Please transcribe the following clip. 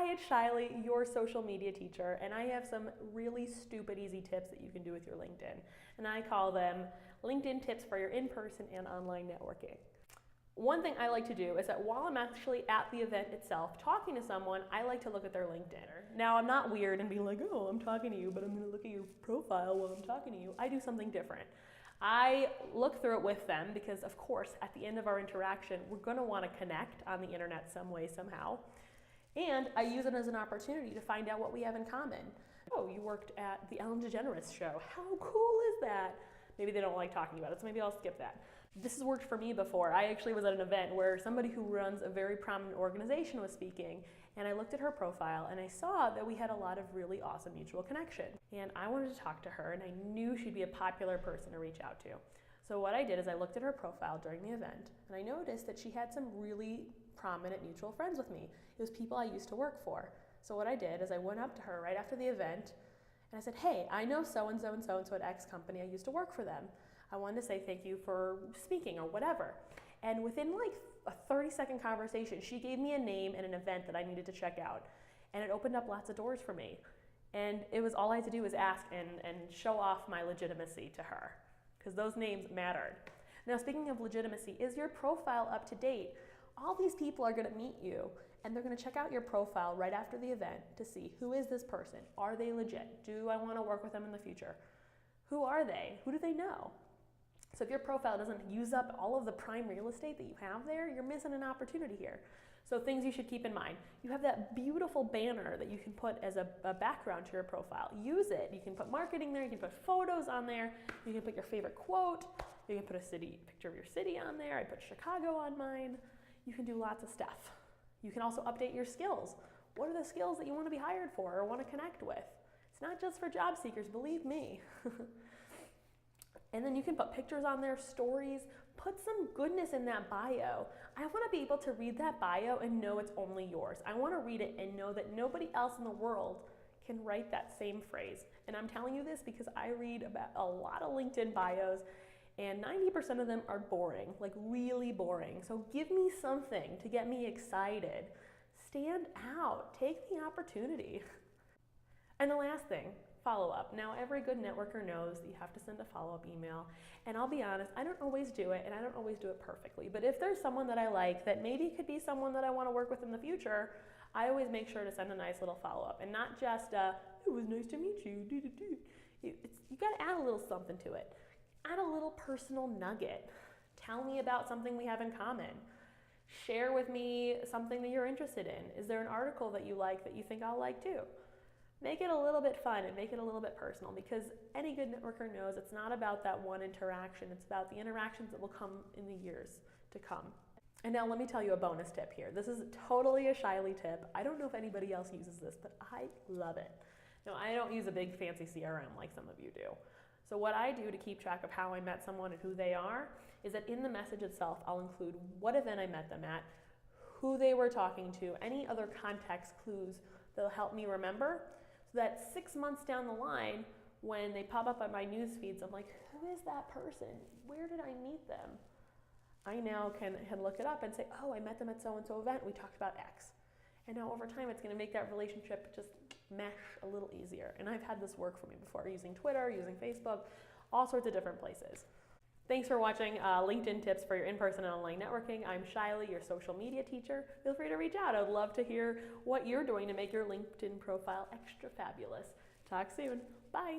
Hi, it's Shiley, your social media teacher, and I have some really stupid easy tips that you can do with your LinkedIn. And I call them LinkedIn tips for your in-person and online networking. One thing I like to do is that while I'm actually at the event itself talking to someone, I like to look at their LinkedIn. Now, I'm not weird and be like, oh, I'm talking to you, but I'm going to look at your profile while I'm talking to you. I do something different. I look through it with them because, of course, at the end of our interaction, we're going to want to connect on the internet some way, somehow. And I use it as an opportunity to find out what we have in common. Oh, you worked at the Ellen DeGeneres show. How cool is that? Maybe they don't like talking about it, so maybe I'll skip that. This has worked for me before. I actually was at an event where somebody who runs a very prominent organization was speaking, and I looked at her profile and I saw that we had a lot of really awesome mutual connection. And I wanted to talk to her, and I knew she'd be a popular person to reach out to. So what I did is I looked at her profile during the event, and I noticed that she had some really prominent mutual friends with me. It was people I used to work for. So what I did is I went up to her right after the event, and I said, hey, I know so-and-so and so-and-so at X company. I used to work for them. I wanted to say thank you for speaking or whatever. And within like a 30-second conversation, she gave me a name and an event that I needed to check out. And it opened up lots of doors for me. And it was all I had to do was ask and show off my legitimacy to her, because those names mattered. Now, speaking of legitimacy, is your profile up to date? All these people are going to meet you, and they're going to check out your profile right after the event to see, who is this person? Are they legit? Do I want to work with them in the future? Who are they? Who do they know? So if your profile doesn't use up all of the prime real estate that you have there, you're missing an opportunity here. So things you should keep in mind. You have that beautiful banner that you can put as a background to your profile. Use it. You can put marketing there. You can put photos on there. You can put your favorite quote. You can put a picture of your city on there. I put Chicago on mine. You can do lots of stuff. You can also update your skills. What are the skills that you want to be hired for or want to connect with? It's not just for job seekers, believe me. And then you can put pictures on there, stories, put some goodness in that bio. I want to be able to read that bio and know it's only yours. I want to read it and know that nobody else in the world can write that same phrase. And I'm telling you this because I read about a lot of LinkedIn bios, and 90% of them are boring, like really boring. So give me something to get me excited. Stand out, take the opportunity. And the last thing, follow up. Now, every good networker knows that you have to send a follow-up email. And I'll be honest, I don't always do it, and I don't always do it perfectly. But if there's someone that I like that maybe could be someone that I want to work with in the future, I always make sure to send a nice little follow-up. And not just, it was nice to meet you, you got to add a little something to it. Add a little personal nugget. Tell me about something we have in common. Share with me something that you're interested in. Is there an article that you like that you think I'll like too? Make it a little bit fun and make it a little bit personal, because any good networker knows it's not about that one interaction. It's about the interactions that will come in the years to come. And now let me tell you a bonus tip here. This is totally a Shiley tip. I don't know if anybody else uses this, but I love it. Now, I don't use a big fancy CRM like some of you do. So what I do to keep track of how I met someone and who they are is that in the message itself, I'll include what event I met them at, who they were talking to, any other context clues that'll help me remember, so that 6 months down the line, when they pop up on my news feeds, I'm like, who is that person? Where did I meet them? I now can look it up and say, oh, I met them at so-and-so event. We talked about X. And now over time, it's going to make that relationship just mesh a little easier. And I've had this work for me before, using Twitter, using Facebook, all sorts of different places. Thanks for watching LinkedIn tips for your in-person and online networking. I'm Shiley, your social media teacher. Feel free to reach out. I'd love to hear what you're doing to make your LinkedIn profile extra fabulous. Talk soon. Bye.